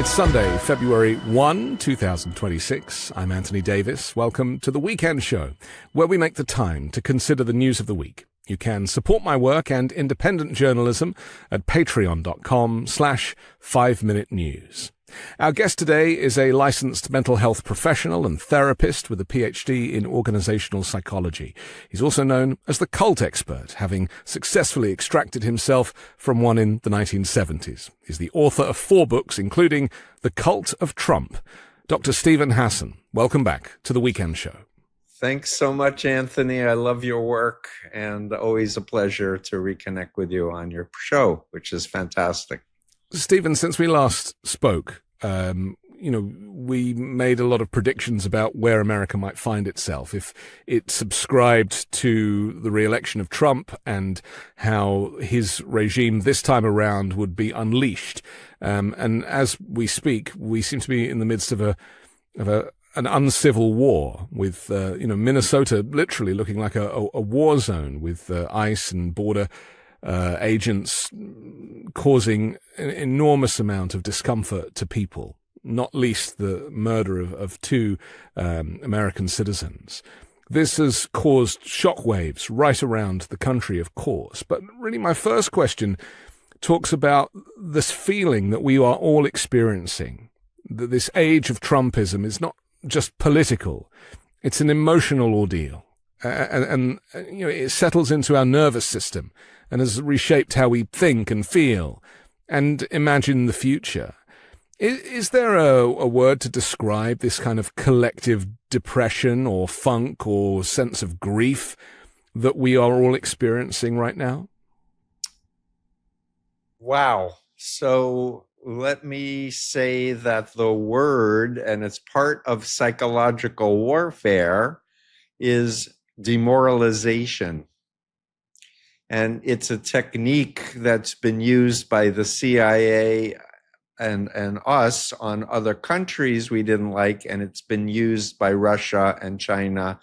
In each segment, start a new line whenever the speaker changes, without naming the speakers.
It's Sunday, February 1, 2026. I'm Anthony Davis. Welcome to The Weekend Show, where we make the time to consider the news of the week. You can support my work and independent journalism at patreon.com/5minutenews. Our guest today is a licensed mental health professional and therapist with a PhD in organizational psychology. He's also known as the cult expert, having successfully extracted himself from one in the 1970s. He's the author of 4 books, including The Cult of Trump. Dr. Steven Hassan, welcome back to The Weekend Show.
Thanks so much, Anthony. I love your work, and always a pleasure to reconnect with you on your show, which is fantastic.
Stephen, since we last spoke, we made a lot of predictions about where America might find itself if it subscribed to the re-election of Trump and how his regime this time around would be unleashed. And as we speak, we seem to be in the midst of an uncivil war with, Minnesota literally looking like a war zone with ICE and border agents causing an enormous amount of discomfort to people, not least the murder of 2 American citizens. This has caused shockwaves right around the country, of course. But really my first question talks about this feeling that we are all experiencing, that this age of Trumpism is not just political, it's an emotional ordeal. And it settles into our nervous system and has reshaped how we think and feel and imagine the future. Is there a word to describe this kind of collective depression or funk or sense of grief that we are all experiencing right now?
Wow. So let me say that the word, and it's part of psychological warfare, is demoralization. And it's a technique that's been used by the CIA and us on other countries we didn't like, and it's been used by Russia and China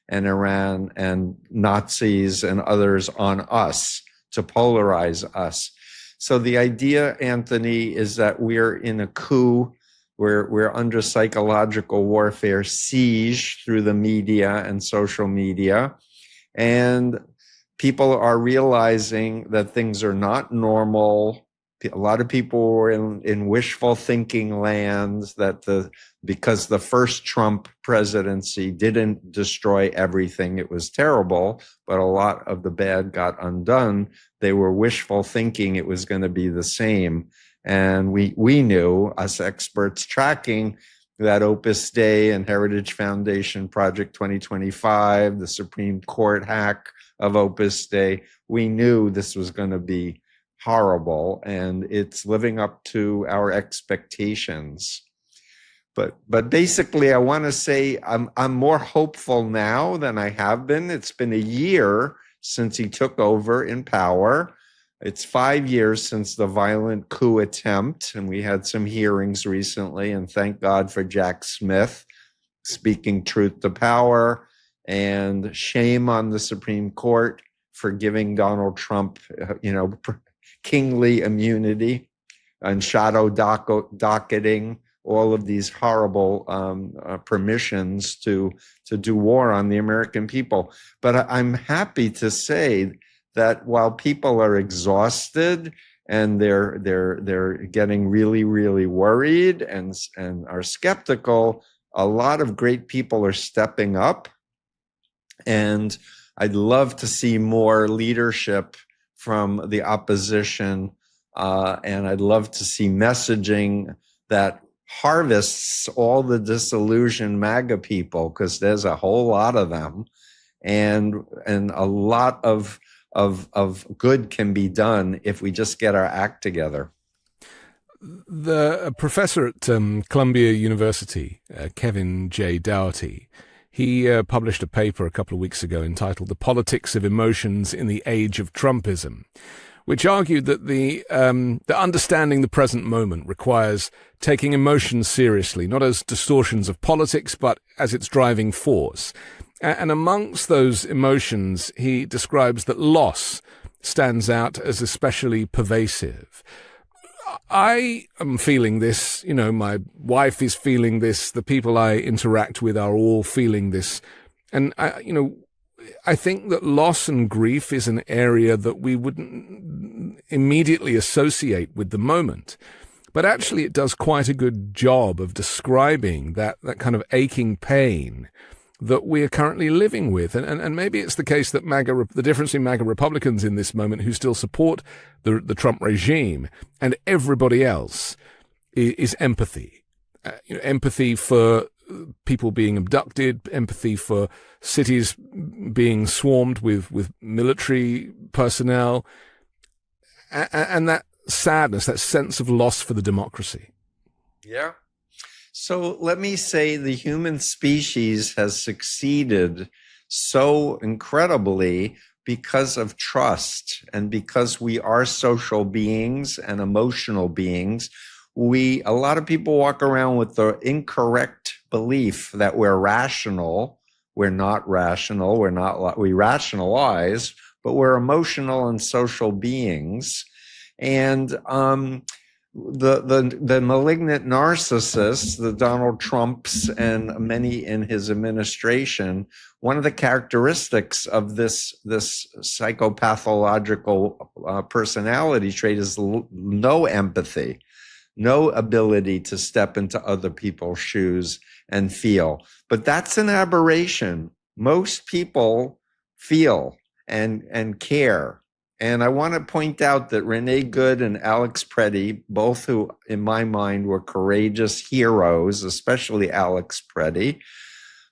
and Iran and Nazis and others on us to polarize us. So the idea, Anthony, is that we're in a coup. We're under psychological warfare siege through the media and social media. And people are realizing that things are not normal. A lot of people were in wishful thinking lands because the first Trump presidency didn't destroy everything. It was terrible, but a lot of the bad got undone. They were wishful thinking it was going to be the same. And we knew, us experts tracking, that Opus Dei and Heritage Foundation Project 2025, the Supreme Court hack of Opus Dei, we knew this was going to be horrible, and it's living up to our expectations. But basically, I want to say I'm more hopeful now than I have been. It's been a year since he took over in power. It's 5 years since the violent coup attempt, and we had some hearings recently, and thank God for Jack Smith speaking truth to power, and shame on the Supreme Court for giving Donald Trump, kingly immunity and shadow docketing, all of these horrible permissions to do war on the American people. But I'm happy to say that while people are exhausted and they're getting really, really worried and are skeptical, a lot of great people are stepping up. And I'd love to see more leadership from the opposition, and I'd love to see messaging that harvests all the disillusioned MAGA people, because there's a whole lot of them, and a lot of good can be done if we just get our act together.
The professor at Columbia University, Kevin J. Dougherty, he published a paper a couple of weeks ago entitled "The Politics of Emotions in the Age of Trumpism," which argued that the understanding the present moment requires taking emotions seriously, not as distortions of politics, but as its driving force. And amongst those emotions, he describes that loss stands out as especially pervasive. I am feeling this, my wife is feeling this, the people I interact with are all feeling this. And I think that loss and grief is an area that we wouldn't immediately associate with the moment. But actually it does quite a good job of describing that kind of aching pain that we are currently living with. And maybe it's the case that the difference in MAGA Republicans in this moment who still support the Trump regime and everybody else is empathy. Empathy for people being abducted, empathy for cities being swarmed with military personnel, and that sadness, that sense of loss for the democracy.
Yeah. So let me say the human species has succeeded so incredibly because of trust, and because we are social beings and emotional beings. A lot of people walk around with the incorrect belief that we're rational. We're not rational. We rationalize, but we're emotional and social beings. And the malignant narcissists, the Donald Trumps and many in his administration, one of the characteristics of this psychopathological personality trait is no empathy, no ability to step into other people's shoes and feel. But that's an aberration. Most people feel and care. And I want to point out that Renee Good and Alex Preddy, both who, in my mind, were courageous heroes, especially Alex Preddy,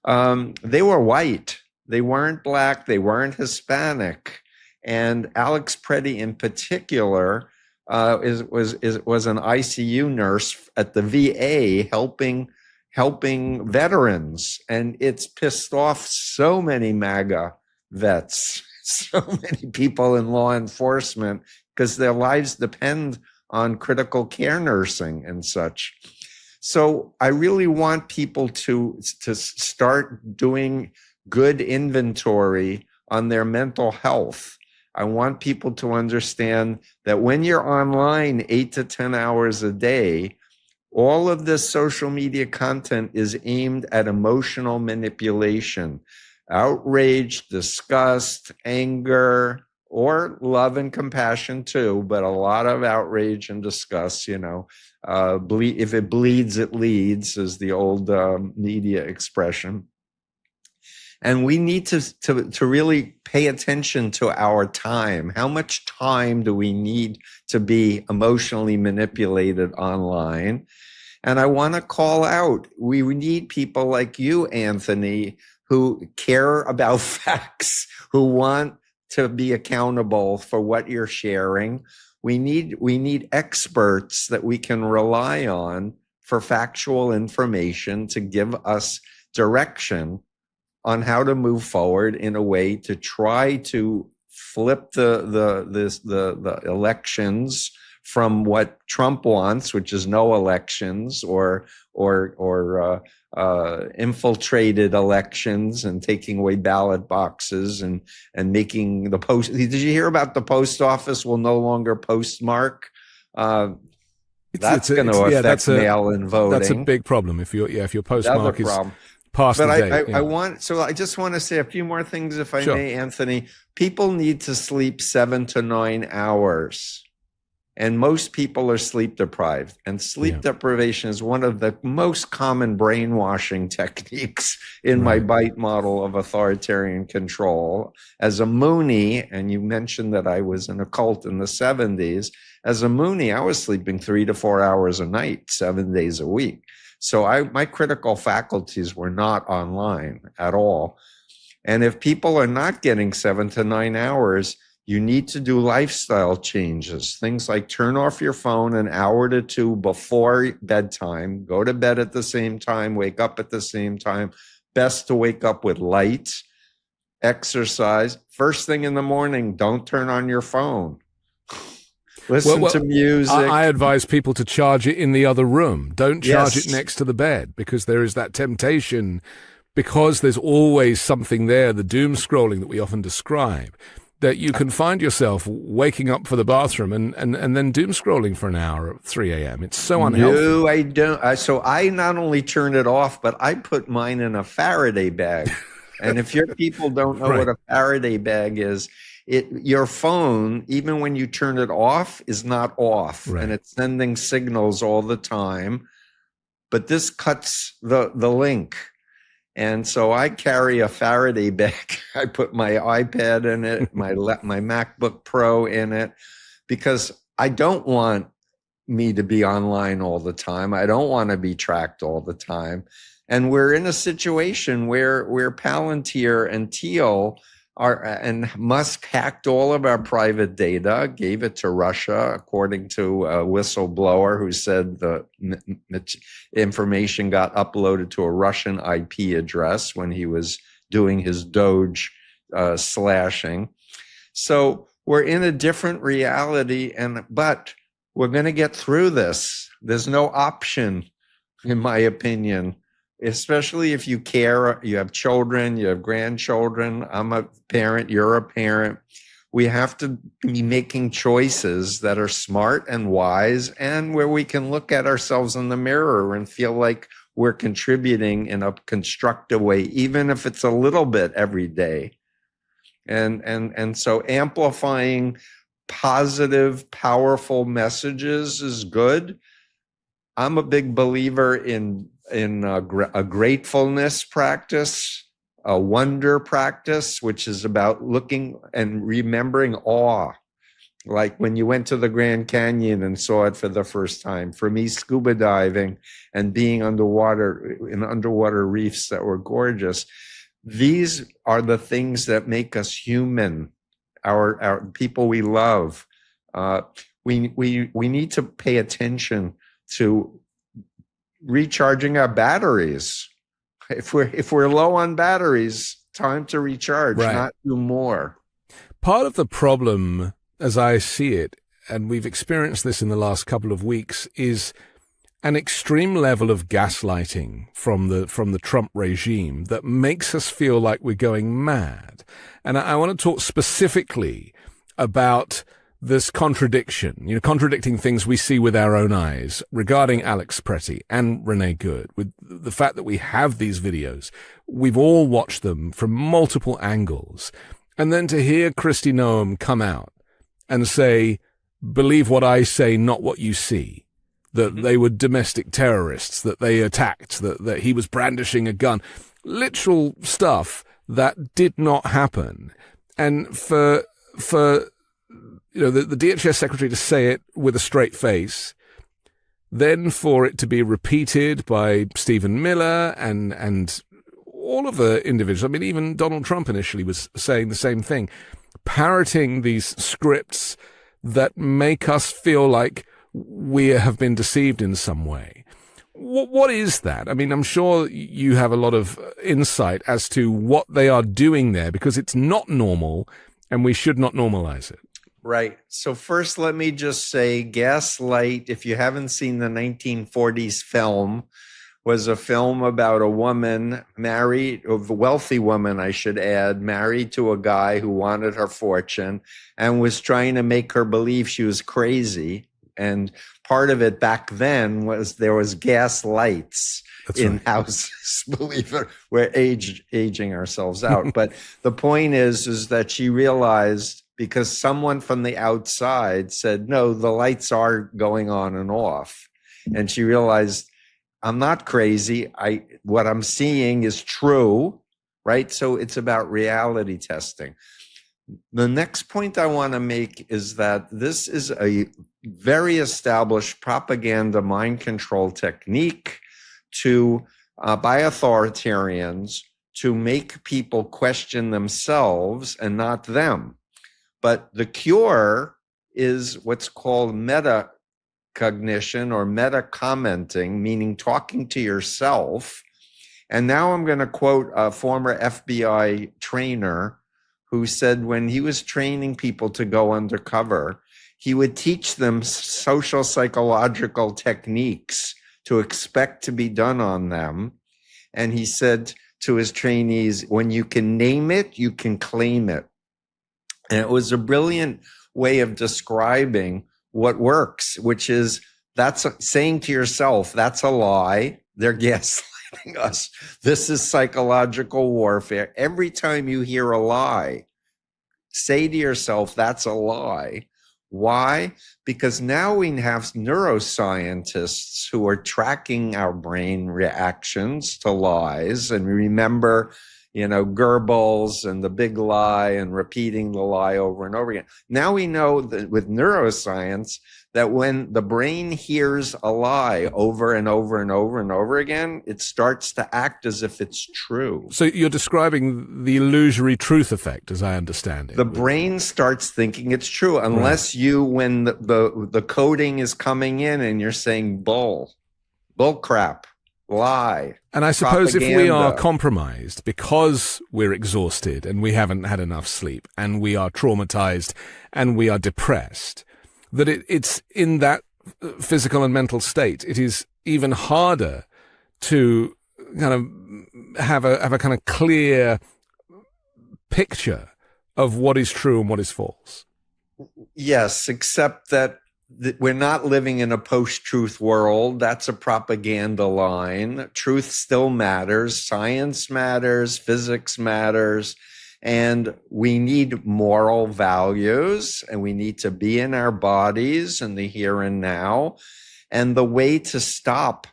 they were white. They weren't Black. They weren't Hispanic. And Alex Preddy, in particular, was an ICU nurse at the VA helping veterans. And it's pissed off so many MAGA vets, so many people in law enforcement, because their lives depend on critical care nursing and such. So I really want people to start doing good inventory on their mental health. I want people to understand that when you're online 8 to 10 hours a day, all of this social media content is aimed at emotional manipulation. Outrage, disgust, anger, or love and compassion too, but a lot of outrage and disgust, if it bleeds, it leads, is the old media expression. And we need to really pay attention to our time. How much time do we need to be emotionally manipulated online? And I want to call out, we need people like you, Anthony, who care about facts, who want to be accountable for what you're sharing. We need experts that we can rely on for factual information to give us direction on how to move forward in a way to try to flip the elections from what Trump wants, which is no elections, or infiltrated elections and taking away ballot boxes and making the post. Did you hear about the post office will no longer postmark? That's going to affect mail-in voting.
That's a big problem if your postmark is past the date.
I just want to say a few more things, if I may, Anthony. People need to sleep 7 to 9 hours. And most people are sleep deprived. And sleep deprivation is one of the most common brainwashing techniques in my BITE model of authoritarian control. As a Moonie, and you mentioned that I was in a cult in the 70s, as a Moonie, I was sleeping 3 to 4 hours a night, 7 days a week. So my critical faculties were not online at all. And if people are not getting 7 to 9 hours, you need to do lifestyle changes. Things like turn off your phone an hour to 2 before bedtime, go to bed at the same time, wake up at the same time. Best to wake up with light, exercise. First thing in the morning, don't turn on your phone. Listen to music.
I advise people to charge it in the other room. Don't charge it next to the bed, because there is that temptation, because there's always something there, the doom scrolling that we often describe. that you can find yourself waking up for the bathroom and then doom scrolling for an hour at 3 a.m. It's so unhealthy.
No, I don't. So I not only turn it off, but I put mine in a Faraday bag. And if your people don't know what a Faraday bag is, your phone, even when you turn it off, is not off, and it's sending signals all the time. But this cuts the link. And so I carry a Faraday bag. I put my iPad in it, my MacBook Pro in it, because I don't want me to be online all the time. I don't want to be tracked all the time. And we're in a situation where Palantir and Thiel and Musk hacked all of our private data, gave it to Russia, according to a whistleblower who said the information got uploaded to a Russian IP address when he was doing his Doge slashing. So we're in a different reality, but we're going to get through this. There's no option, in my opinion. Especially if you care, you have children, you have grandchildren. I'm a parent, you're a parent. We have to be making choices that are smart and wise, and where we can look at ourselves in the mirror and feel like we're contributing in a constructive way, even if it's a little bit every day. And so amplifying positive, powerful messages is good. I'm a big believer in a gratefulness practice, a wonder practice, which is about looking and remembering awe. Like when you went to the Grand Canyon and saw it for the first time. For me, scuba diving and being underwater in underwater reefs that were gorgeous. These are the things that make us human, our people we love. We need to pay attention to recharging our batteries. If we're low on batteries, time to recharge, not do more.
Part of the problem, as I see it, and we've experienced this in the last couple of weeks, is an extreme level of gaslighting from the Trump regime that makes us feel like we're going mad. And I want to talk specifically about this contradiction, contradicting things we see with our own eyes regarding Alex Pretty and Renee Good, with the fact that we have these videos. We've all watched them from multiple angles. And then to hear Kristi Noem come out and say, believe what I say, not what you see, that they were domestic terrorists, that they attacked, that he was brandishing a gun, literal stuff that did not happen. And for the DHS secretary to say it with a straight face, then for it to be repeated by Stephen Miller and all of the individuals. I mean, even Donald Trump initially was saying the same thing, parroting these scripts that make us feel like we have been deceived in some way. What is that? I mean, I'm sure you have a lot of insight as to what they are doing there, because it's not normal and we should not normalize it.
Right. So first, let me just say Gaslight, if you haven't seen the 1940s film, was a film about a woman married, a wealthy woman, I should add, married to a guy who wanted her fortune and was trying to make her believe she was crazy. And part of it back then was there was gas lights in houses. Believe it, we're aging ourselves out. But the point is that she realized, because someone from the outside said, no, the lights are going on and off. And she realized, I'm not crazy. What I'm seeing is true, right? So it's about reality testing. The next point I want to make is that this is a very established propaganda mind control technique by authoritarians to make people question themselves and not them. But the cure is what's called metacognition or meta-commenting, meaning talking to yourself. And now I'm going to quote a former FBI trainer who said when he was training people to go undercover, he would teach them social psychological techniques to expect to be done on them. And he said to his trainees, when you can name it, you can claim it. And it was a brilliant way of describing what works, which is that's saying to yourself, that's a lie. They're gaslighting us. This is psychological warfare. Every time you hear a lie, say to yourself, that's a lie. Why? Because now we have neuroscientists who are tracking our brain reactions to lies. And remember, Goebbels and the big lie and repeating the lie over and over again. Now we know that with neuroscience that when the brain hears a lie over and over and over and over again, it starts to act as if it's true.
So you're describing the illusory truth effect, as I understand it.
The brain starts thinking it's true, unless when the coding is coming in and you're saying bull crap, lie.
And I suppose
propaganda.
If we are compromised because we're exhausted and we haven't had enough sleep and we are traumatized and we are depressed, that it's in that physical and mental state, it is even harder to kind of have a kind of clear picture of what is true and what is false.
Yes, except that we're not living in a post-truth world. That's a propaganda line. Truth still matters. Science matters. Physics matters. And we need moral values, and we need to be in our bodies in the here and now. And the way to stop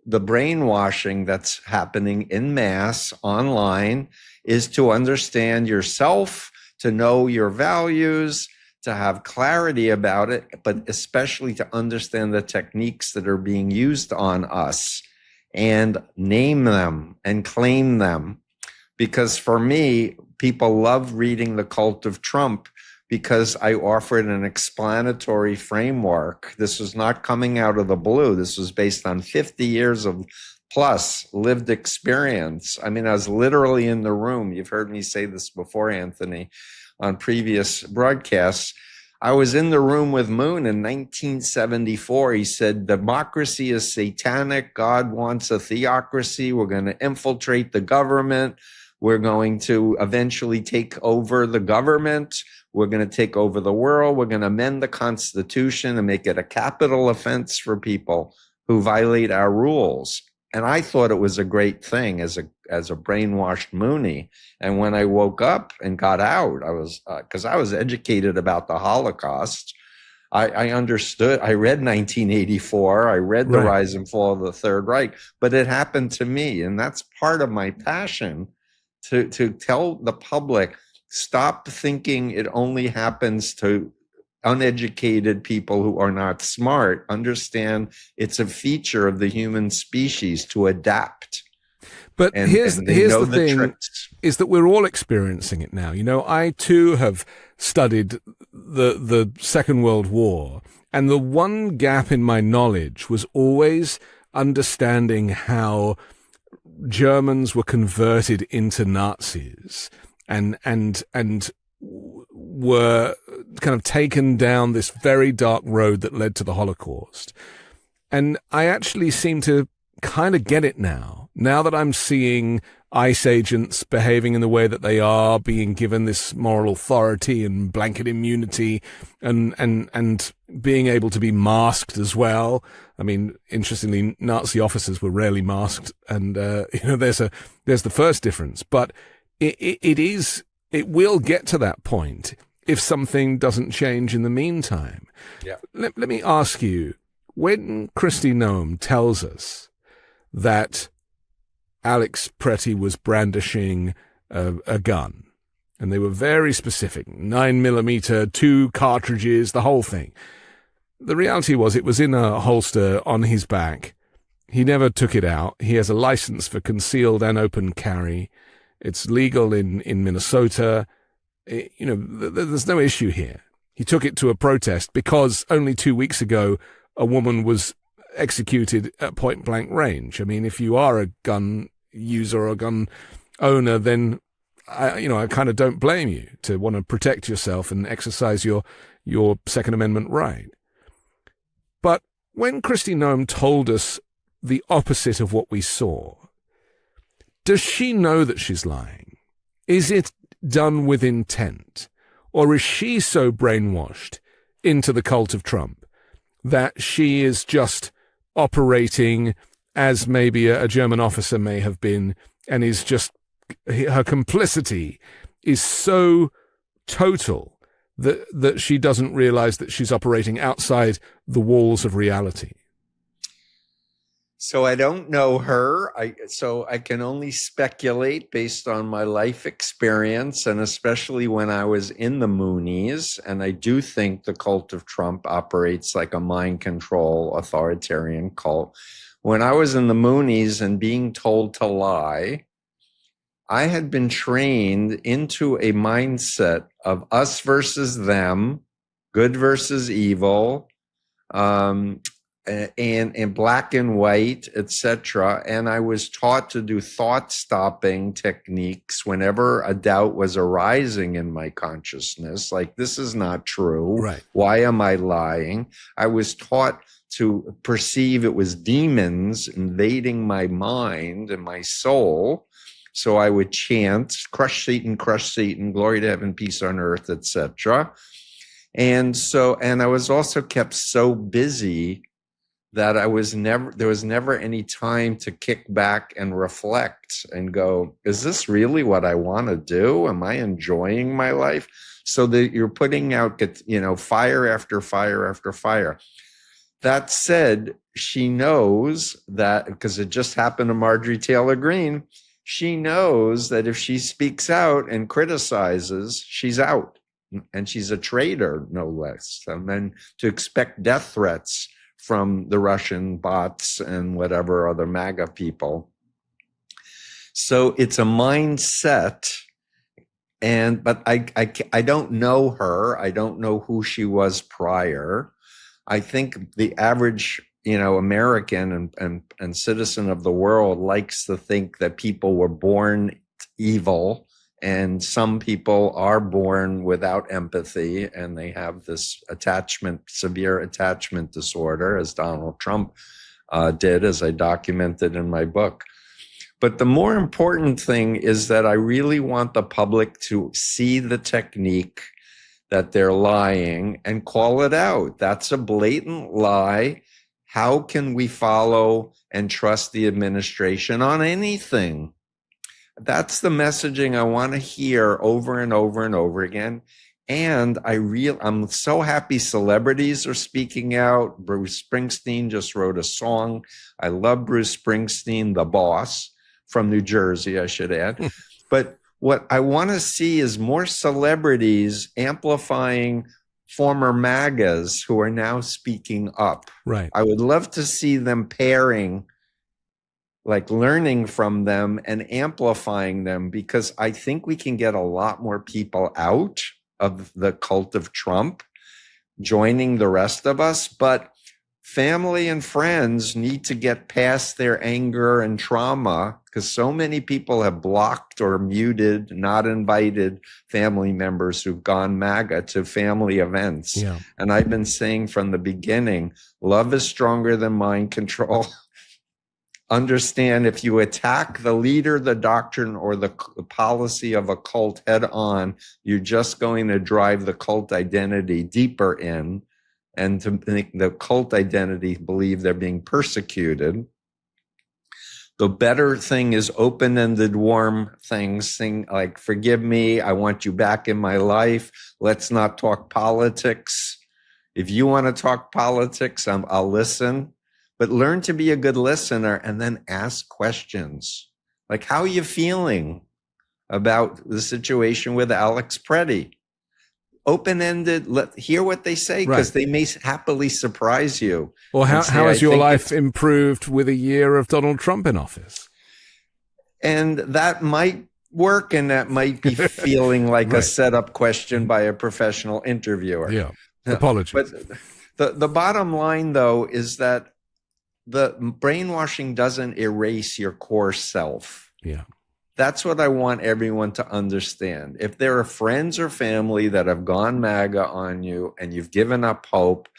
the brainwashing that's happening in mass online is to understand yourself, to know your values, to have clarity about it, but especially to understand the techniques that are being used on us and name them and claim them. Because for me, people love reading The Cult of Trump because I offered an explanatory framework. This was not coming out of the blue. This was based on 50 years of plus lived experience. I mean, I was literally in the room. You've heard me say this before, Anthony, on previous broadcasts. I was in the room with Moon in 1974. He said, democracy is satanic. God wants a theocracy. We're going to infiltrate the government. We're going to eventually take over the government. We're going to take over the world. We're going to amend the Constitution and make it a capital offense for people who violate our rules. And I thought it was a great thing as a brainwashed Moonie. And when I woke up and got out, I was because I was educated about the Holocaust. I understood. I read 1984. I read The Rise and Fall of the Third Reich, but it happened to me, and that's part of my passion to tell the public, stop thinking it only happens to uneducated people who are not smart. Understand it's a feature of the human species to adapt.
But here's the thing, is that we're all experiencing it now. I too have studied the Second World War, and the one gap in my knowledge was always understanding how Germans were converted into Nazis and were kind of taken down this very dark road that led to the Holocaust. And I actually seem to kind of get it now that I'm seeing ICE agents behaving in the way that they are, being given this moral authority and blanket immunity and being able to be masked as well. I mean, interestingly, Nazi officers were rarely masked, and there's the first difference. But it will get to that point if something doesn't change in the meantime.
Yeah.
Let me ask you, when Kristi Noem tells us that Alex Pretty was brandishing a gun, and they were very specific, 9mm, 2 cartridges, the whole thing. The reality was it was in a holster on his back. He never took it out. He has a license for concealed and open carry. It's legal in Minnesota. There's no issue here. He took it to a protest because only 2 weeks ago a woman was executed at point blank range. I mean, if you are a gun user or a gun owner, then I kind of don't blame you to want to protect yourself and exercise your Second Amendment right. But when Kristi Noem told us the opposite of what we saw, does she know that she's lying? Is it done with intent? Or is she so brainwashed into the cult of Trump that she is just operating as maybe a German officer may have been, and is just, her complicity is so total that she doesn't realize that she's operating outside the walls of reality?
So I don't know her. So I can only speculate based on my life experience, and especially when I was in the Moonies. And I do think the cult of Trump operates like a mind control authoritarian cult. When I was in the Moonies and being told to lie, I had been trained into a mindset of us versus them, good versus evil, and black and white, etc. And I was taught to do thought-stopping techniques whenever a doubt was arising in my consciousness, like, this is not true.
Right.
Why am I lying? I was taught to perceive it was demons invading my mind and my soul. So I would chant, crush Satan, glory to heaven, peace on earth, etc. And I was also kept so busy that there was never any time to kick back and reflect and go, is this really what I want to do? Am I enjoying my life? So that you're putting out, fire after fire after fire. That said, she knows that, because it just happened to Marjorie Taylor Greene, she knows that if she speaks out and criticizes, she's out. And she's a traitor, no less. And then to expect death threats from the Russian bots and whatever other MAGA people. So it's a mindset. But I don't know her. I don't know who she was prior. I think the average, American and citizen of the world likes to think that people were born evil, and some people are born without empathy, and they have this severe attachment disorder, as Donald Trump did, as I documented in my book. But the more important thing is that I really want the public to see the technique, that they're lying, and call it out. That's a blatant lie. How can we follow and trust the administration on anything? That's the messaging I want to hear over and over and over again. And I'm so happy celebrities are speaking out. Bruce Springsteen just wrote a song. I love Bruce Springsteen, the boss, from New Jersey, I should add. But what I want to see is more celebrities amplifying former MAGAs who are now speaking up.
Right.
I would love to see them pairing, like learning from them and amplifying them, because I think we can get a lot more people out of the cult of Trump, joining the rest of us. But family and friends need to get past their anger and trauma, because so many people have blocked or muted, not invited family members who've gone MAGA to family events.
Yeah.
And I've been saying from the beginning, love is stronger than mind control. Understand, if you attack the leader, the doctrine, or the policy of a cult head on, you're just going to drive the cult identity deeper in, and to make the cult identity believe they're being persecuted. The better thing is open-ended, warm things like, forgive me, I want you back in my life. Let's not talk politics. If you want to talk politics, I'll listen. But learn to be a good listener and then ask questions. Like, how are you feeling about the situation with Alex Preddy? Open-ended, hear what they say, because they may happily surprise you.
Or how has your life improved with a year of Donald Trump in office?
And that might work, and that might be feeling like a set-up question by a professional interviewer.
Yeah, apologies.
But the bottom line, though, is that the brainwashing doesn't erase your core self.
Yeah.
That's what I want everyone to understand. If there are friends or family that have gone MAGA on you and you've given up hope,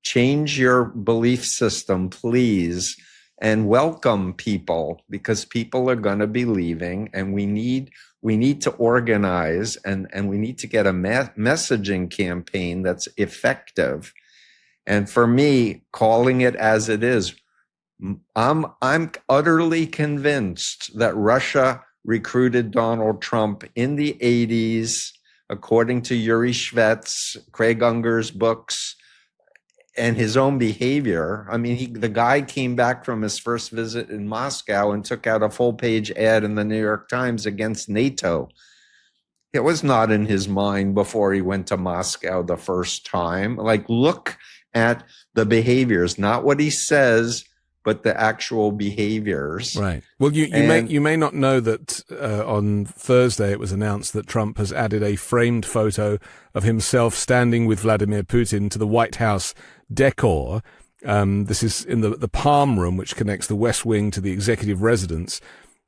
change your belief system, please, and welcome people, because people are going to be leaving, and we need we need to organize and we need to get a messaging campaign that's effective. And for me, calling it as it is, I'm utterly convinced that Russia recruited Donald Trump in the 80s, according to Yuri Shvets, Craig Unger's books, and his own behavior. I mean, the guy came back from his first visit in Moscow and took out a full-page ad in the New York Times against NATO. It was not in his mind before he went to Moscow the first time. Like, look at the behaviors, not what he says, but the actual behaviors.
Right. Well, you may not know that on Thursday it was announced that Trump has added a framed photo of himself standing with Vladimir Putin to the White House decor. This is in the Palm Room, which connects the West Wing to the executive residence.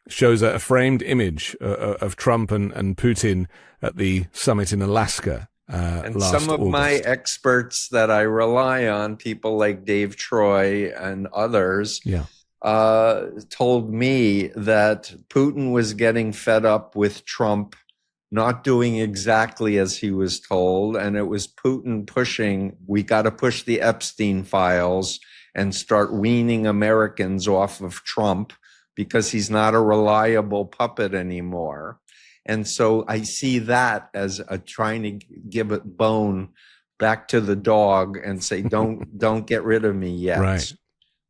Shows a framed image of Trump and Putin at the summit in Alaska.
And some of my experts that I rely on, people like Dave Troy and others, told me that Putin was getting fed up with Trump not doing exactly as he was told. And it was Putin pushing, we got to push the Epstein files and start weaning Americans off of Trump because he's not a reliable puppet anymore. And so I see that as trying to give a bone back to the dog and say, don't get rid of me yet.
Right.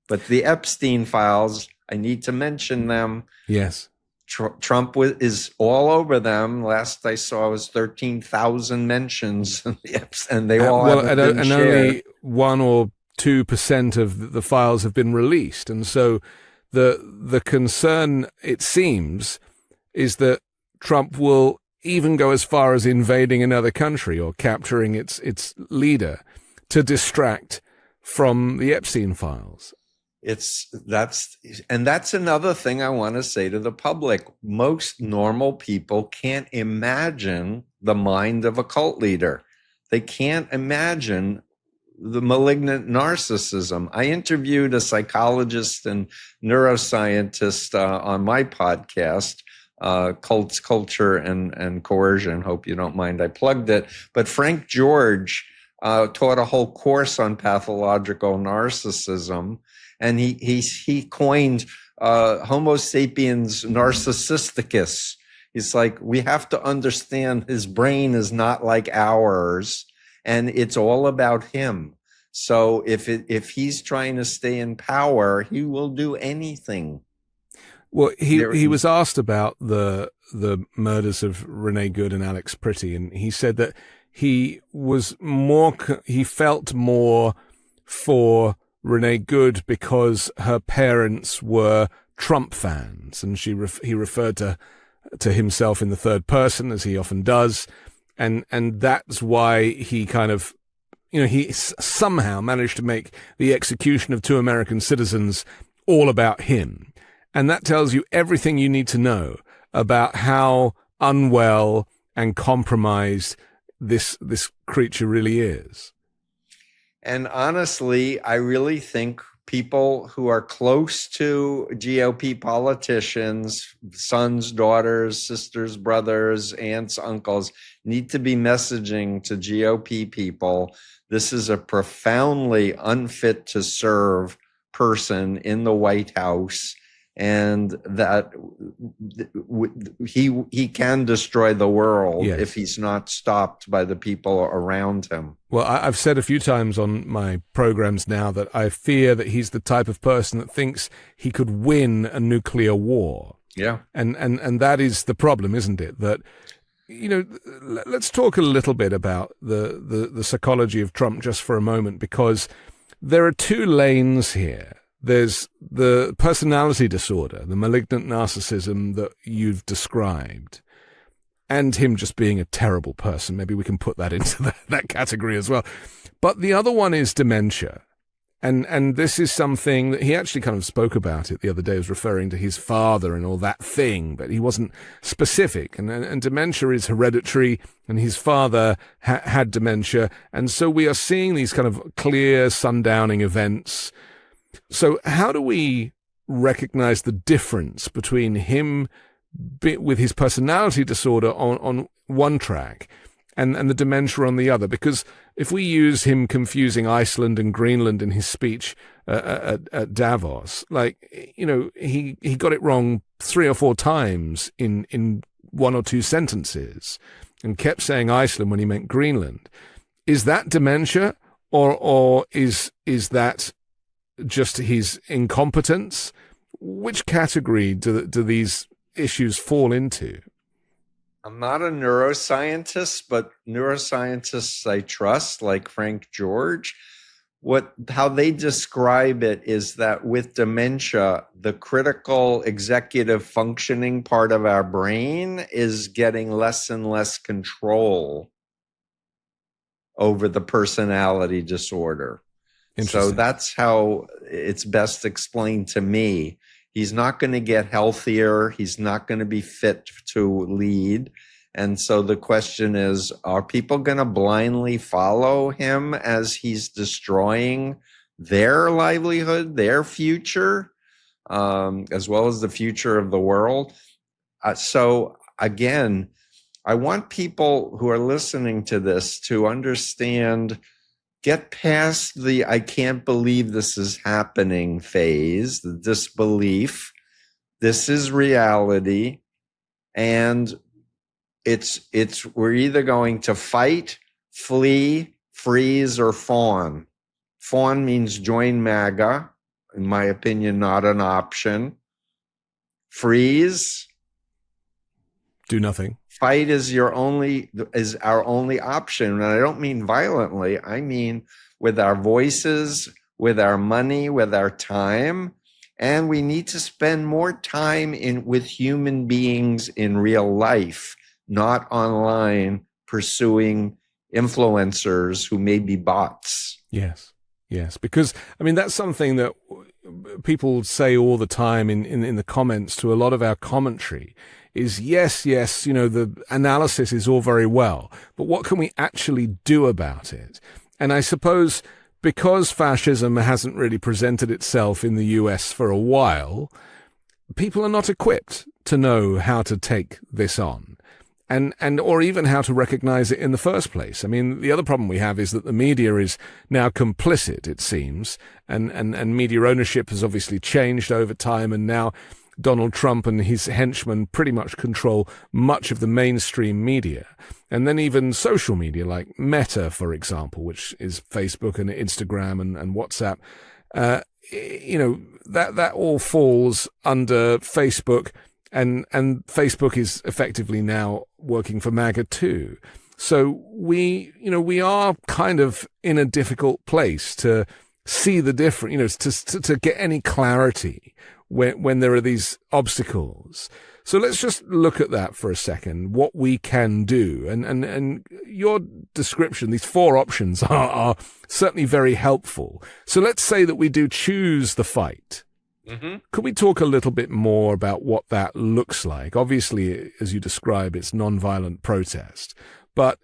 But the Epstein files, I need to mention them.
Yes.
Trump is all over them. Last I saw was 13,000 mentions, and they all have been shared.
Only 1 or 2% of the files have been released. And so the concern, it seems, is that Trump will even go as far as invading another country or capturing its leader to distract from the Epstein files.
That's another thing I want to say to the public. Most normal people can't imagine the mind of a cult leader. They can't imagine the malignant narcissism. I interviewed a psychologist and neuroscientist on my podcast, Cults, Culture, and Coercion. Hope you don't mind I plugged it. But Frank George taught a whole course on pathological narcissism, and he coined Homo sapiens narcissisticus. He's like, we have to understand his brain is not like ours, and it's all about him. So if he's trying to stay in power, he will do anything.
Well, he was asked about the murders of Renee Good and Alex Pretty, and he said that he felt more for Renee Good because her parents were Trump fans, and he referred to himself in the third person, as he often does, and that's why he kind of, he somehow managed to make the execution of 2 American citizens all about him. And that tells you everything you need to know about how unwell and compromised this creature really is.
And honestly, I really think people who are close to GOP politicians, sons, daughters, sisters, brothers, aunts, uncles, need to be messaging to GOP people. This is a profoundly unfit to serve person in the White House, and that he can destroy the world if he's not stopped by the people around him.
Well, I've said a few times on my programs now that I fear that he's the type of person that thinks he could win a nuclear war.
Yeah.
And that is the problem, isn't it? That, let's talk a little bit about the psychology of Trump just for a moment, because there are 2 lanes here. There's the personality disorder, the malignant narcissism that you've described, and him just being a terrible person. Maybe we can put that into that category as well. But the other one is dementia. And this is something that he actually kind of spoke about it the other day. He was referring to his father and all that thing, but he wasn't specific. And dementia is hereditary, and his father had dementia. And so we are seeing these kind of clear sundowning events. So how do we recognize the difference between him with his personality disorder on one track and the dementia on the other. Because if we use him confusing Iceland and Greenland in his speech at Davos, like, you know, he got it wrong 3 or 4 times in 1 or 2 sentences and kept saying Iceland when he meant Greenland. Is that dementia, or is that just his incompetence? Which category do these issues fall into?
I'm not a neuroscientist, but neuroscientists I trust, like Frank George, how they describe it is that with dementia, the critical executive functioning part of our brain is getting less and less control over the personality disorder. So that's how it's best explained to me. He's not going to get healthier. He's not going to be fit to lead. And so the question is, are people going to blindly follow him as he's destroying their livelihood, their future, as well as the future of the world? So again, I want people who are listening to this to understand, get past the I can't believe this is happening phase, the disbelief. This is reality. And we're either going to fight, flee, freeze, or fawn. Fawn means join MAGA. In my opinion, not an option. Freeze.
Do nothing.
Fight is our only option. And I don't mean violently. I mean with our voices, with our money, with our time. And we need to spend more time with human beings in real life, not online pursuing influencers who may be bots.
Yes. Because, I mean, that's something that people say all the time in the comments to a lot of our commentary is, yes, you know, the analysis is all very well, but what can we actually do about it? And I suppose because fascism hasn't really presented itself in the US for a while, people are not equipped to know how to take this on. And or even how to recognize it in the first place. I mean, the other problem we have is that the media is now complicit, it seems, and media ownership has obviously changed over time, and now Donald Trump and his henchmen pretty much control much of the mainstream media. And then even social media like Meta, for example, which is Facebook and Instagram and WhatsApp, you know, that all falls under Facebook. And Facebook is effectively now working for MAGA too. So we are kind of in a difficult place to see the difference, you know, to get any clarity when there are these obstacles. So let's just look at that for a second, what we can do. And your description, these 4 options are certainly very helpful. So let's say that we do choose the fight. Mm-hmm. Could we talk a little bit more about what that looks like? Obviously, as you describe, it's nonviolent protest. But,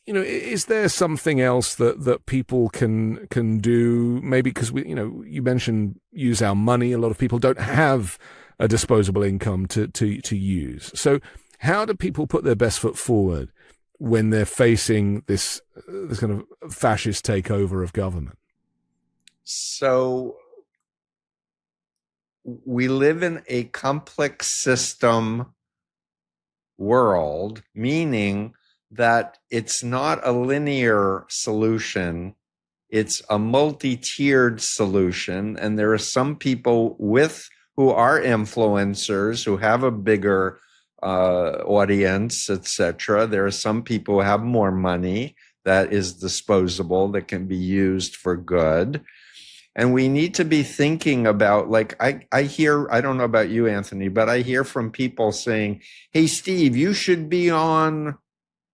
you know, is there something else that people can do? Maybe because you mentioned use our money. A lot of people don't have a disposable income to use. So how do people put their best foot forward when they're facing this kind of fascist takeover of government?
So we live in a complex system world, meaning that it's not a linear solution. It's a multi-tiered solution. And there are some people who are influencers, who have a bigger audience, etc. There are some people who have more money that is disposable, that can be used for good. And we need to be thinking about, like, I hear, I don't know about you, Anthony, but I hear from people saying, hey, Steve, you should be on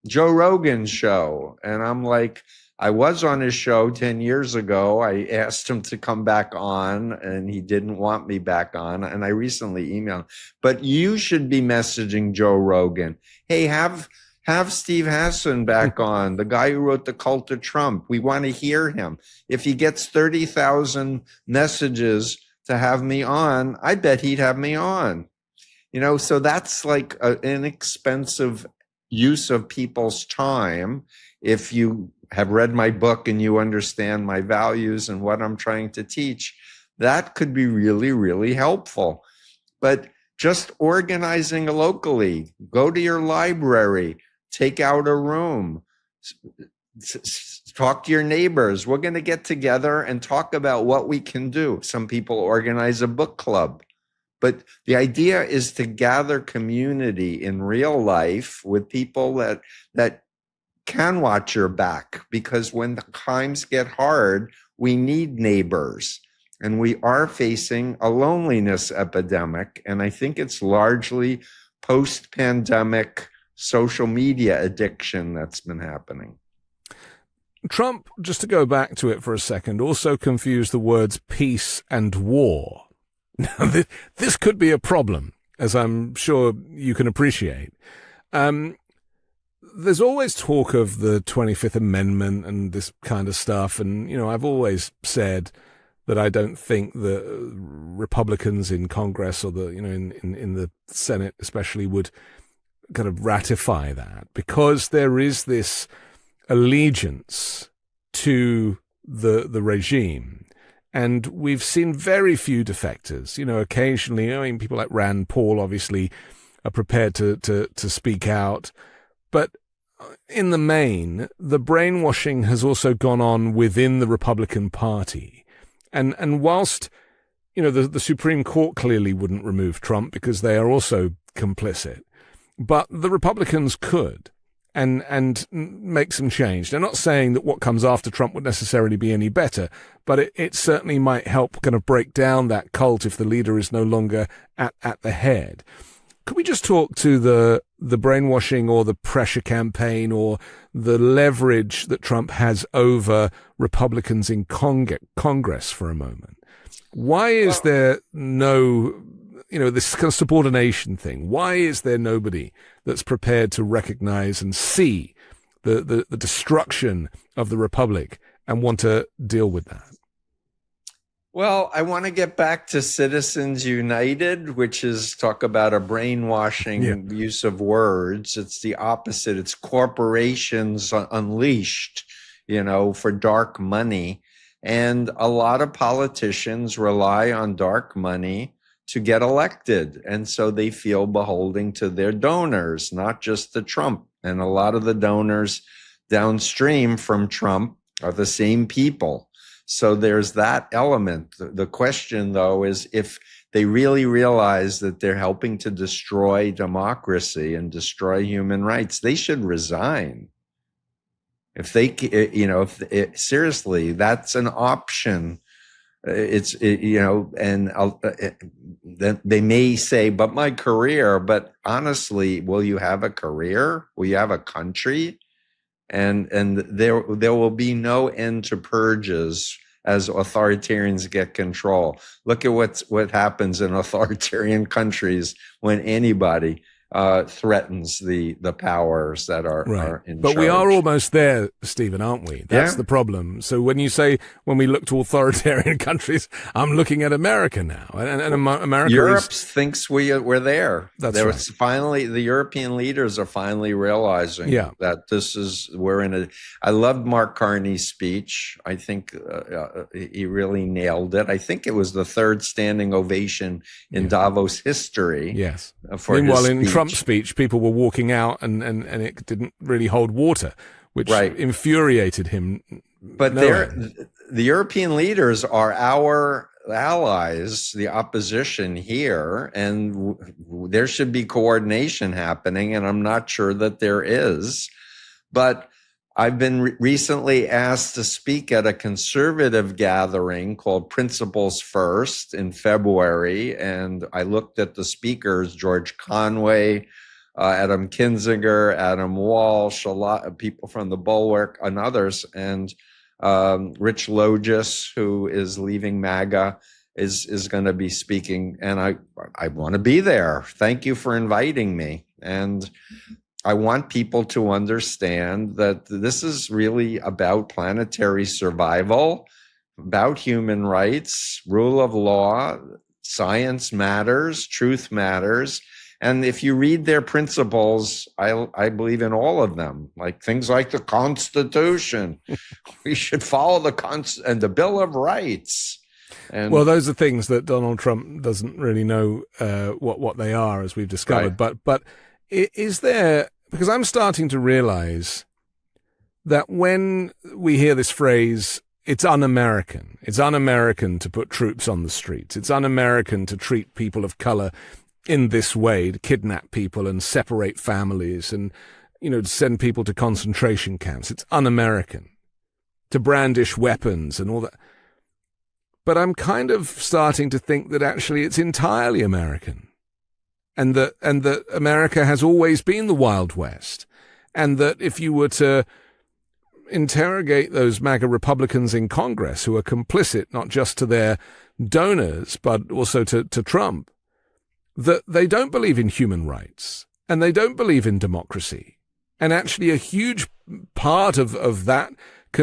Joe Rogan's show. And I'm like, I was on his show 10 years ago. I asked him to come back on and he didn't want me back on. And I recently emailed him, but you should be messaging Joe Rogan. Hey, have Steve Hassan back on, the guy who wrote The Cult of Trump. We want to hear him. If he gets 30,000 messages to have me on, I bet he'd have me on. So that's like an inexpensive use of people's time. If you have read my book and you understand my values and what I'm trying to teach, that could be really, really helpful. But just organizing locally, go to your library, take out a room, talk to your neighbors. We're going to get together and talk about what we can do. Some people organize a book club. But the idea is to gather community in real life with people that can watch your back, because when the times get hard, we need neighbors. And we are facing a loneliness epidemic. And I think it's largely post-pandemic social media addiction that's been happening.
Trump, just to go back to it for a second, also confused the words peace and war. Now, this could be a problem, as I'm sure you can appreciate. There's always talk of the 25th Amendment and this kind of stuff. And, I've always said that I don't think the Republicans in Congress or in the Senate especially would kind of ratify that, because there is this allegiance to the regime. And we've seen very few defectors. Occasionally, people like Rand Paul obviously are prepared to speak out. But in the main, the brainwashing has also gone on within the Republican Party. And whilst, the Supreme Court clearly wouldn't remove Trump because they are also complicit, but the Republicans could and make some change. They're not saying that what comes after Trump would necessarily be any better, but it certainly might help kind of break down that cult if the leader is no longer at the head. Could we just talk to the brainwashing or the pressure campaign or the leverage that Trump has over Republicans in Congress for a moment? Why is there no, this kind of subordination thing? Why is there nobody that's prepared to recognize and see the destruction of the Republic and want to deal with that?
Well, I want to get back to Citizens United, which is talk about a brainwashing use of words. It's the opposite. It's corporations unleashed, for dark money. And a lot of politicians rely on dark money to get elected. And so they feel beholden to their donors, not just to Trump. And a lot of the donors downstream from Trump are the same people. So there's that element. The question, though, is if they really realize that they're helping to destroy democracy and destroy human rights, they should resign. If they, seriously, that's an option. And they may say, but my career, but honestly, will you have a career? Will you have a country? And there will be no end to purges as authoritarians get control. Look at what happens in authoritarian countries when anybody threatens the powers that are in charge.
But we are almost there, Stephen, aren't we? That's the problem. So when you say, when we look to authoritarian countries, I'm looking at America now. And America
Europe thinks we're there.
That's right.
Finally, the European leaders are finally realizing that we're in a... I loved Mark Carney's speech. I think he really nailed it. I think it was the third standing ovation in Davos history.
Yes.
Meanwhile,
in Trump's speech, people were walking out and it didn't really hold water, which infuriated him.
But the European leaders are our allies, the opposition here, and there should be coordination happening, and I'm not sure that there is. But I've been recently asked to speak at a conservative gathering called Principles First in February, and I looked at the speakers, George Conway, Adam Kinzinger, Adam Walsh, a lot of people from the Bulwark and others, and Rich Logis, who is leaving MAGA, is going to be speaking, and I want to be there. Thank you for inviting me. And I want people to understand that this is really about planetary survival, about human rights, rule of law, science matters, truth matters, And if you read their principles, I believe in all of them, like things like the Constitution. We should follow and the Bill of Rights. And
well, those are things that Donald Trump doesn't really know what they are, as we've discovered.
Right.
But is there, because I'm starting to realize that when we hear this phrase, it's un-American. It's un-American to put troops on the streets. It's un-American to treat people of color in this way, to kidnap people and separate families and, to send people to concentration camps. It's un-American to brandish weapons and all that. But I'm kind of starting to think that actually it's entirely American, and that America has always been the Wild West, and that if you were to interrogate those MAGA Republicans in Congress who are complicit not just to their donors but also to Trump, that they don't believe in human rights and they don't believe in democracy. And actually a huge part of that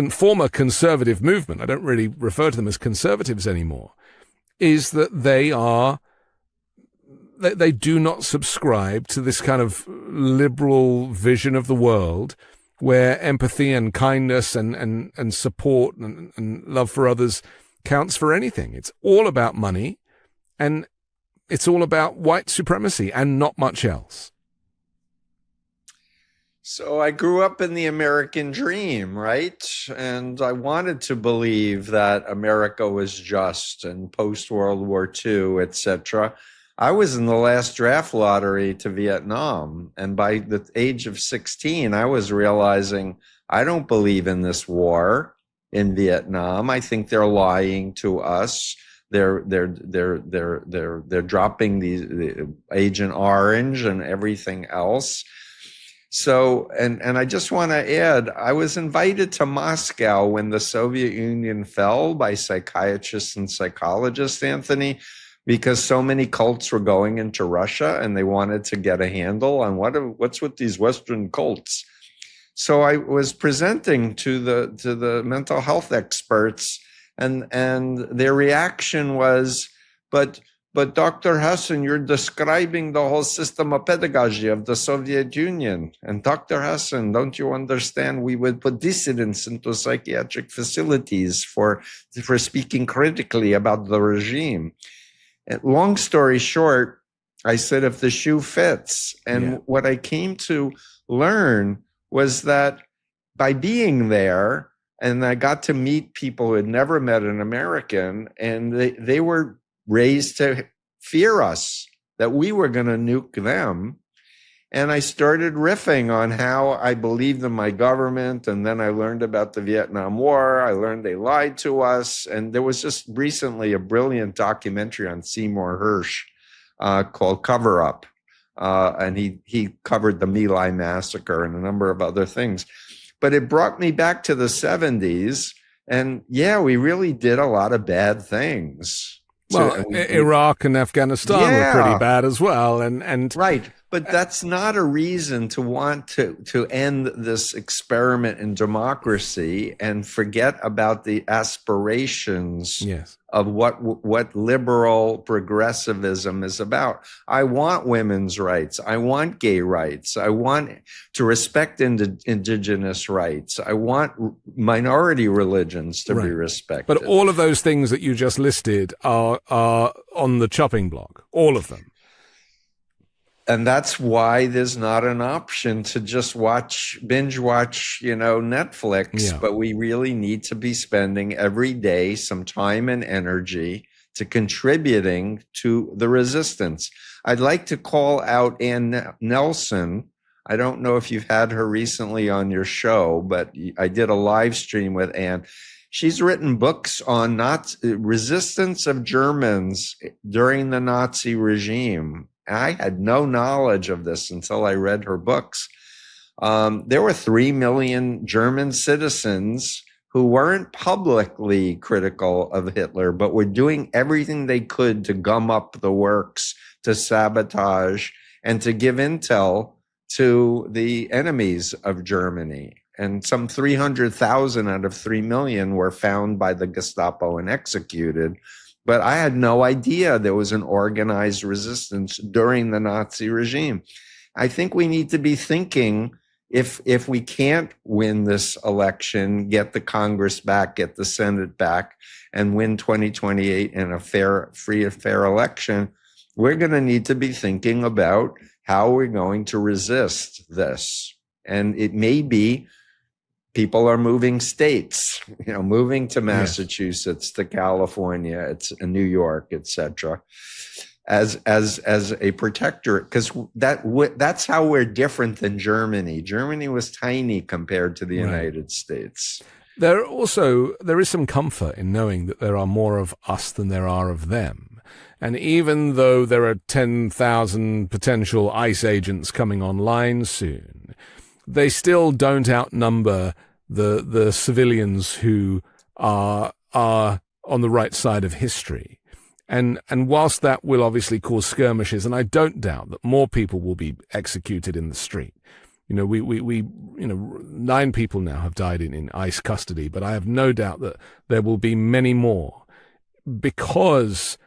former conservative movement, I don't really refer to them as conservatives anymore, is that they do not subscribe to this kind of liberal vision of the world where empathy and kindness and support and love for others counts for anything. It's all about money, and it's all about white supremacy and not much else.
So I grew up in the American dream, right? And I wanted to believe that America was just and post-World War II, etc. I was in the last draft lottery to Vietnam. And by the age of 16, I was realizing I don't believe in this war in Vietnam. I think they're lying to us. They're dropping the Agent Orange and everything else. So, and I just want to add, I was invited to Moscow when the Soviet Union fell by psychiatrists and psychologists, Anthony, because so many cults were going into Russia and they wanted to get a handle on what's with these Western cults. So I was presenting to the mental health experts, and their reaction was, But Dr. Hassan, you're describing the whole system of pedagogy of the Soviet Union. And Dr. Hassan, don't you understand? We would put dissidents into psychiatric facilities for speaking critically about the regime. And long story short, I said, if the shoe fits. And what I came to learn was that by being there, and I got to meet people who had never met an American, and they were raised to fear us, that we were going to nuke them. And I started riffing on how I believed in my government. And then I learned about the Vietnam War. I learned they lied to us. And there was just recently a brilliant documentary on Seymour Hersh called Cover Up. And he covered the My Lai massacre and a number of other things. But it brought me back to the 70s. And we really did a lot of bad things.
Well, Iraq and Afghanistan were pretty bad as well, and
right. But that's not a reason to want to end this experiment in democracy and forget about the aspirations of what liberal progressivism is about. I want women's rights. I want gay rights. I want to respect indigenous rights. I want minority religions to be respected.
But all of those things that you just listed are on the chopping block, all of them.
And that's why there's not an option to just binge watch, Netflix. But we really need to be spending every day some time and energy to contributing to the resistance. I'd like to call out Ann Nelson. I don't know if you've had her recently on your show, but I did a live stream with Ann. She's written books on resistance of Germans during the Nazi regime. I had no knowledge of this until I read her books. There were 3 million German citizens who weren't publicly critical of Hitler, but were doing everything they could to gum up the works, to sabotage, and to give intel to the enemies of Germany. And some 300,000 out of 3 million were found by the Gestapo and executed. But I had no idea there was an organized resistance during the Nazi regime. I think we need to be thinking, if we can't win this election, get the Congress back, get the Senate back, and win 2028 in a free and fair election, we're going to need to be thinking about how we're going to resist this. And it may be people are moving states, moving to Massachusetts, to California, it's New York, etc., as a protectorate, because that's how we're different than Germany. Germany was tiny compared to the United States.
There is some comfort in knowing that there are more of us than there are of them. And even though there are 10,000 potential ICE agents coming online soon, they still don't outnumber the civilians who are on the right side of history. And whilst that will obviously cause skirmishes, and I don't doubt that more people will be executed in the street. 9 people now have died in ICE custody, but I have no doubt that there will be many more, because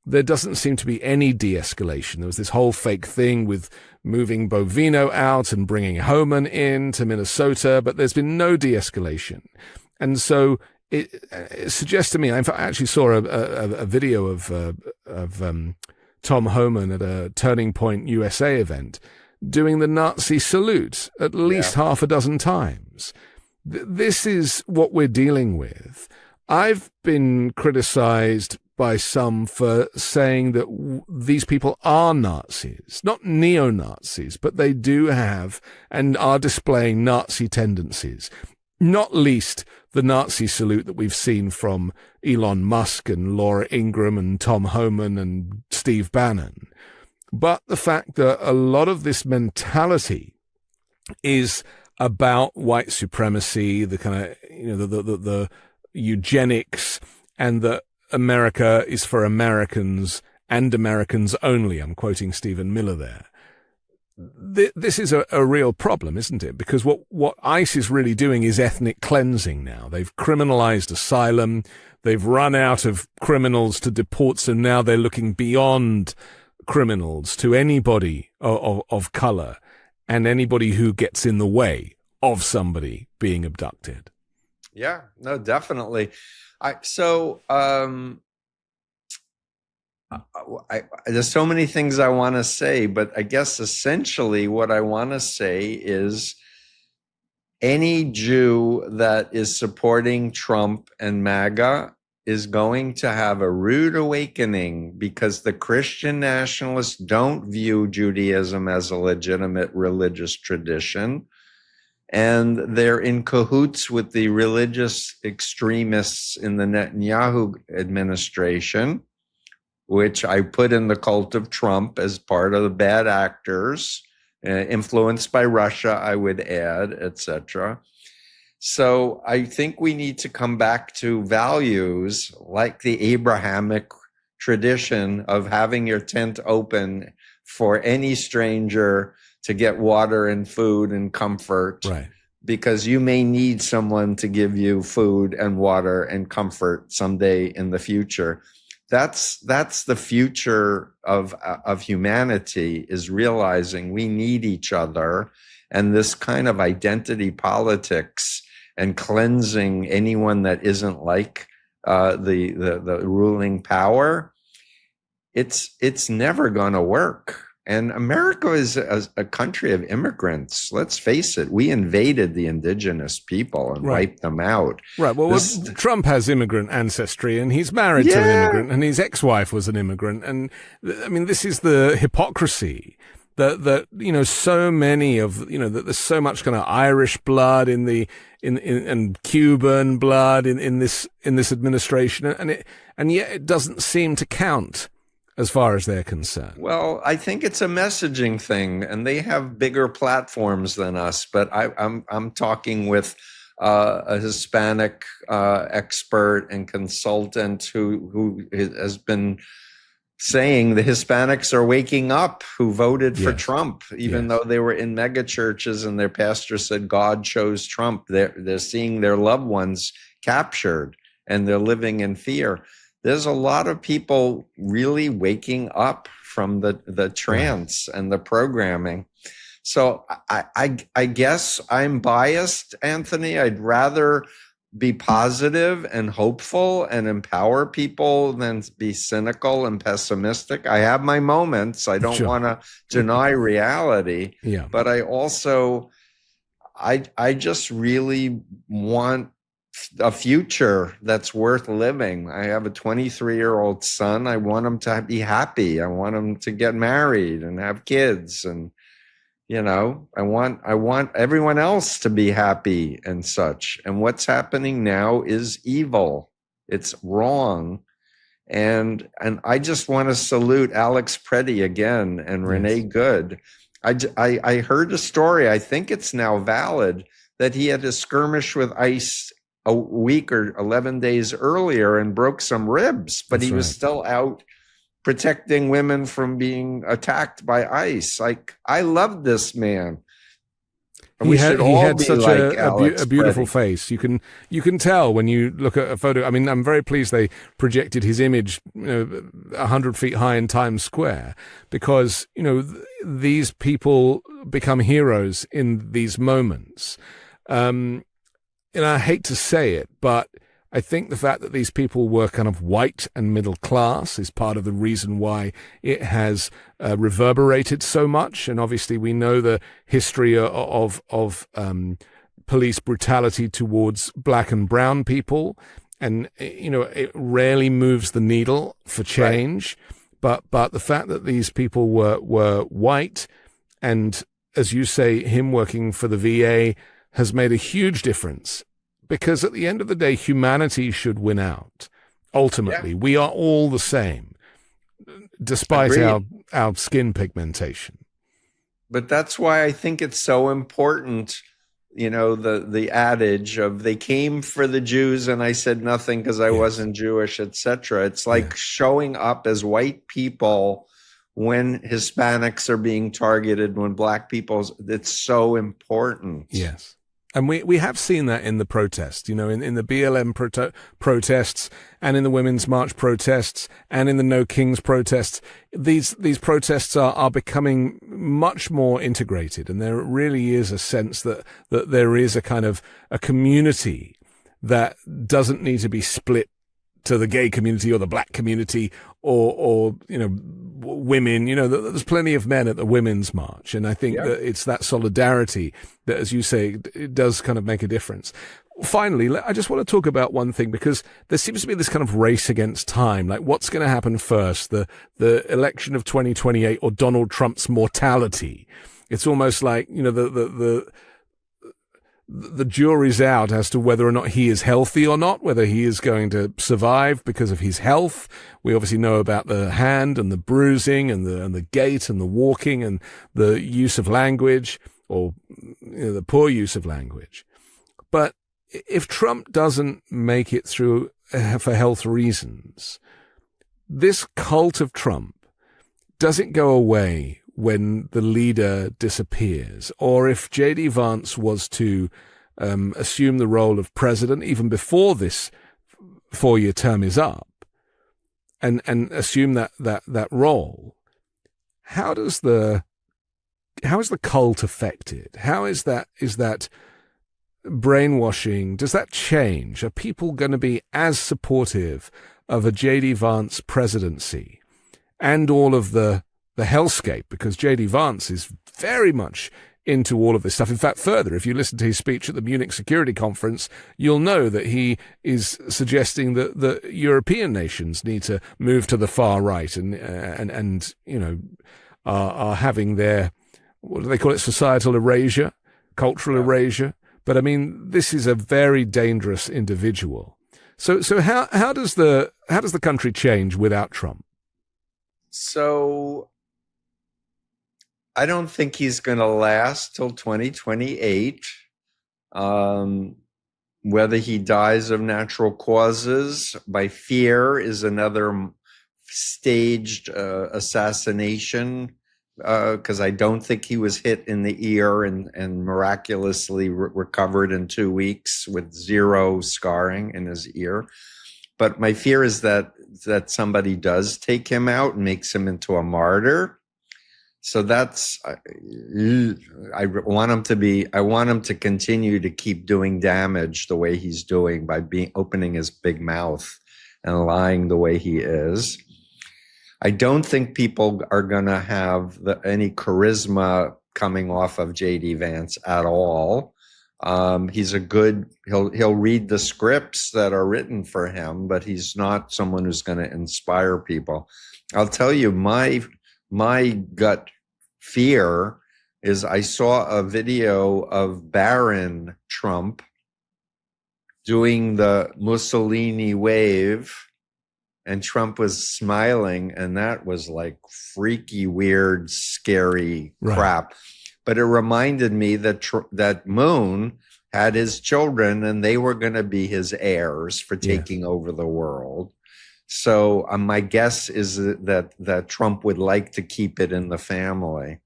there doesn't seem to be any de-escalation. There was this whole fake thing with moving Bovino out and bringing Homan in to Minnesota, but there's been no de-escalation. And so it suggests to me, in fact, I actually saw a video of Tom Homan at a Turning Point USA event doing the Nazi salute at least half a dozen times. This is what we're dealing with. I've been criticized by some for saying that these people are Nazis, not neo-Nazis, but they do have and are displaying Nazi tendencies, not least the Nazi salute that we've seen from Elon Musk and Laura Ingraham and Tom Homan and Steve Bannon. But the fact that a lot of this mentality is about white supremacy, the kind of, the eugenics, and that America is for Americans and Americans only. I'm quoting Stephen Miller there. This is a real problem, isn't it? Because what ICE is really doing is ethnic cleansing now. They've criminalized asylum. They've run out of criminals to deport, so now they're looking beyond criminals to anybody of color and anybody who gets in the way of somebody being abducted.
Yeah, no, definitely. There's so many things I want to say, but I guess essentially what I want to say is any Jew that is supporting Trump and MAGA is going to have a rude awakening, because the Christian nationalists don't view Judaism as a legitimate religious tradition. And they're in cahoots with the religious extremists in the Netanyahu administration, which I put in the cult of Trump as part of the bad actors, influenced by Russia, I would add, etc. So I think we need to come back to values like the Abrahamic tradition of having your tent open for any stranger to get water and food and comfort,
right?
Because you may need someone to give you food and water and comfort someday in the future. That's the future of humanity, is realizing we need each other, and this kind of identity politics and cleansing anyone that isn't like the ruling power. It's never going to work. And America is a country of immigrants. Let's face it. We invaded the indigenous people and wiped them out.
Right. Well, Trump has immigrant ancestry, and he's married to an immigrant, and his ex-wife was an immigrant. And I mean, this is the hypocrisy that so many of, that there's so much kind of Irish blood and Cuban blood in this administration. And yet it doesn't seem to count as far as they're concerned.
Well, I think it's a messaging thing, and they have bigger platforms than us. But I'm talking with a Hispanic expert and consultant who has been saying the Hispanics are waking up who voted for Trump, even though they were in mega churches and their pastor said God chose Trump. They're seeing their loved ones captured, and they're living in fear. there's a lot of people really waking up from the
Right.
trance and the programming. So I guess I'm biased, Anthony. I'd rather be positive and hopeful and empower people than be cynical and pessimistic. I have my moments. I don't
Sure.
want to deny reality,
Yeah.
but I also I just really want a future that's worth living. I have a 23-year-old son. I want him to be happy. I want him to get married and have kids, and I want everyone else to be happy and such. And what's happening now is evil. It's wrong. And I just want to salute Alex Preddy again and Renee
Yes.
Good. I heard a story, I think it's now valid, that he had a skirmish with ICE a week or 11 days earlier and broke some ribs, but
That's
he was
right.
still out protecting women from being attacked by ICE. Like, I love this man. And we should
He
all
had
be
such
like
a
Alex
beautiful
Preddy.
face. You can tell when you look at a photo. I mean, I'm very pleased they projected his image, 100 feet high in Times Square, because these people become heroes in these moments. And I hate to say it, but I think the fact that these people were kind of white and middle class is part of the reason why it has reverberated so much. And obviously, we know the history of police brutality towards black and brown people, and it rarely moves the needle for
Right.
change. But the fact that these people were white, and as you say, him working for the VA has made a huge difference, because at the end of the day, humanity should win out.
Yeah.
Ultimately, we are all the same, despite
Agreed.
our skin pigmentation.
But that's why I think it's so important, the adage of they came for the Jews and I said nothing because I
Yes.
wasn't Jewish, etc. It's like
Yeah.
showing up as white people when Hispanics are being targeted, when black people's, it's so important.
Yes. And we have seen that in the protest, in the BLM protests, and in the Women's March protests, and in the No Kings protests. These protests are becoming much more integrated, and there really is a sense that there is a kind of a community that doesn't need to be split to the gay community or the black community or women. There's plenty of men at the Women's March, and I think
Yeah.
that it's that solidarity that, as you say, it does kind of make a difference. Finally, I just want to talk about one thing, because there seems to be this kind of race against time. Like, what's going to happen first, the election of 2028 or Donald Trump's mortality? It's almost like, the jury's out as to whether or not he is healthy or not, whether he is going to survive because of his health. We obviously know about the hand and the bruising and the gait and the walking and the use of language, or the poor use of language. But if Trump doesn't make it through for health reasons, this cult of Trump, does it go away when the leader disappears? Or if J.D. Vance was to assume the role of president even before this 4-year term is up, and assume that role, how is the cult affected? How is that brainwashing? Does that change? Are people going to be as supportive of a J.D. Vance presidency and all of the hellscape? Because J.D. Vance is very much into all of this stuff. In fact, further, if you listen to his speech at the Munich Security Conference, you'll know that he is suggesting that the European nations need to move to the far right and are having their, what do they call it, societal erasure, cultural erasure. But I mean, this is a very dangerous individual. So how does the country change without Trump?
So I don't think he's going to last till 2028. Whether he dies of natural causes by fear is another staged assassination, because I don't think he was hit in the ear and miraculously recovered in 2 weeks with zero scarring in his ear. But my fear is that somebody does take him out and makes him into a martyr. So that's, I want him to continue to keep doing damage the way he's doing by opening his big mouth and lying the way he is. I don't think people are going to have any charisma coming off of J.D. Vance at all. He's he'll read the scripts that are written for him, but he's not someone who's going to inspire people. I'll tell you, my gut fear is I saw a video of Baron Trump doing the Mussolini wave, and Trump was smiling, and that was like freaky, weird, scary crap. But it reminded me that Moon had his children, and they were going to be his heirs for taking over the world. So my guess is that Trump would like to keep it in the family,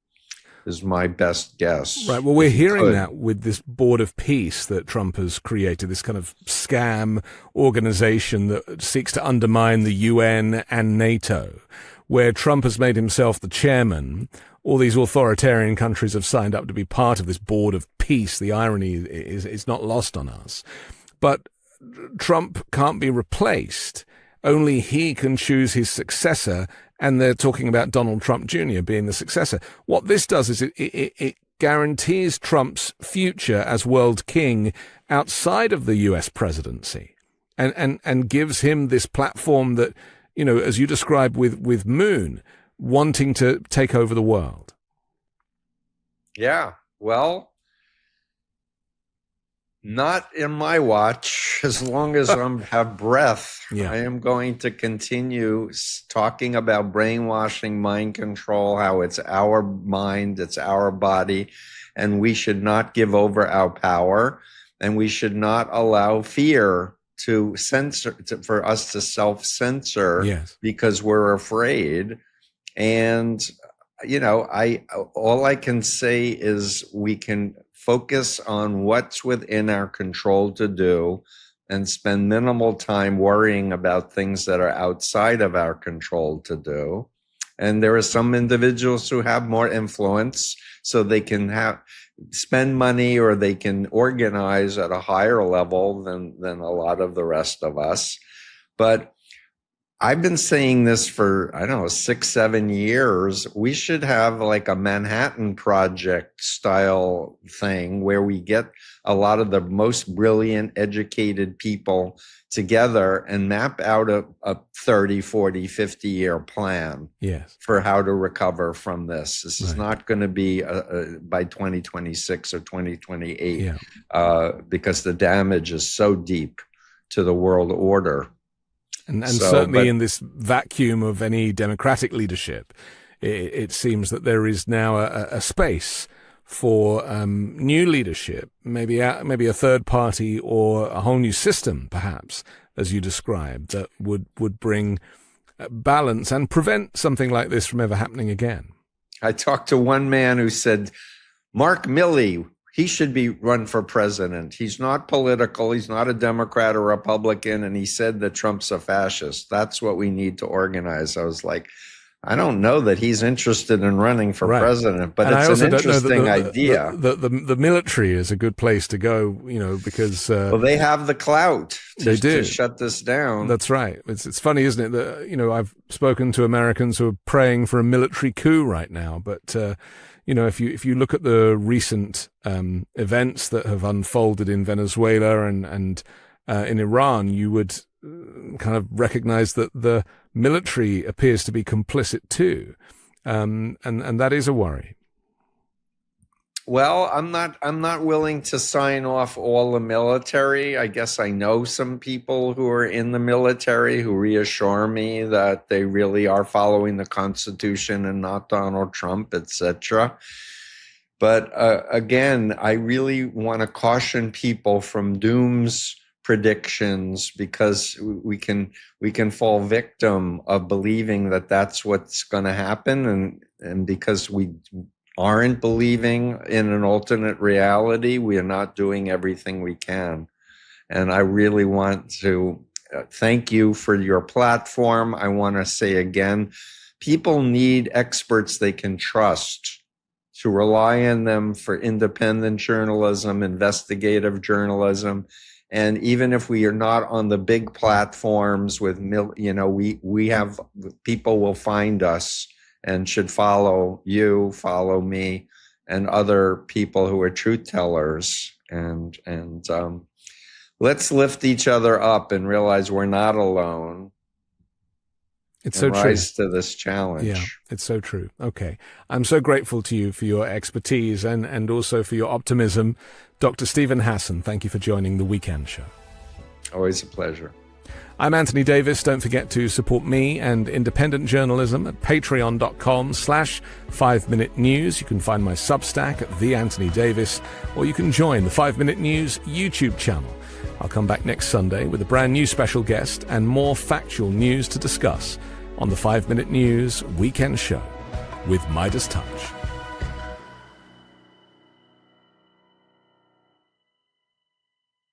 is my best guess.
Right. Well, we're hearing that with this Board of Peace that Trump has created, this kind of scam organization that seeks to undermine the UN and NATO, where Trump has made himself the chairman. All these authoritarian countries have signed up to be part of this Board of Peace. The irony is not lost on us. But Trump can't be replaced. Only he can choose his successor, and they're talking about Donald Trump Jr. being the successor. What this does is it guarantees Trump's future as world king outside of the US presidency, and gives him this platform that, you know, as you described with Moon, wanting to take over the world.
Yeah, well, not in my watch. As long as I have breath, I am going to continue talking about brainwashing, mind control, how it's our mind, it's our body, and we should not give over our power, and we should not allow fear to for us to self-censor because we're afraid. And, you know, all I can say is we can focus on what's within our control to do and spend minimal time worrying about things that are outside of our control to do. And there are some individuals who have more influence, so they can spend money, or they can organize at a higher level than a lot of the rest of us. But I've been saying this for, 6-7 years. We should have like a Manhattan Project style thing where we get a lot of the most brilliant, educated people together and map out a 30, 40, 50-year plan for how to recover from this. This is not going to be by 2026 or 2028 because the damage is so deep to the world order.
And certainly in this vacuum of any democratic leadership, it seems that there is now a space for new leadership, maybe a third party or a whole new system, perhaps, as you described, that would bring balance and prevent something like this from ever happening again.
I talked to one man who said, Mark Milley, he should be run for president. He's not political. He's not a Democrat or Republican. And he said that Trump's a fascist. That's what we need to organize. I was like, I don't know that he's interested in running for president, but it's an interesting idea.
The military is a good place to go, you know, because
well, they have the clout to shut this down.
That's right. It's funny, isn't it? That, you know, I've spoken to Americans who are praying for a military coup right now, but you know, if you look at the recent events that have unfolded in Venezuela and in Iran, you would kind of recognize that the military appears to be complicit too, and that is a worry.
Well, I'm not willing to sign off all the military. I guess I know some people who are in the military who reassure me that they really are following the Constitution and not Donald Trump, etc. But again, I really want to caution people from doom's predictions, because we can fall victim of believing that that's what's going to happen, and because we aren't believing in an alternate reality, we are not doing everything we can. And I really want to thank you for your platform. I want to say again, people need experts they can trust, to rely on them for independent journalism, investigative journalism. And even if we are not on the big platforms with, we have, people will find us and should follow you, follow me, and other people who are truth tellers. And let's lift each other up and realize we're not alone.
It's so true.
Rise to this challenge.
Yeah, it's so true. Okay. I'm so grateful to you for your expertise and also for your optimism. Dr. Steven Hassan, thank you for joining The Weekend Show.
Always a pleasure.
I'm Anthony Davis. Don't forget to support me and independent journalism at patreon.com/5Minute News. You can find my Substack at The Anthony Davis, or you can join the 5 Minute News YouTube channel. I'll come back next Sunday with a brand new special guest and more factual news to discuss on the 5 Minute News Weekend Show with Midas Touch.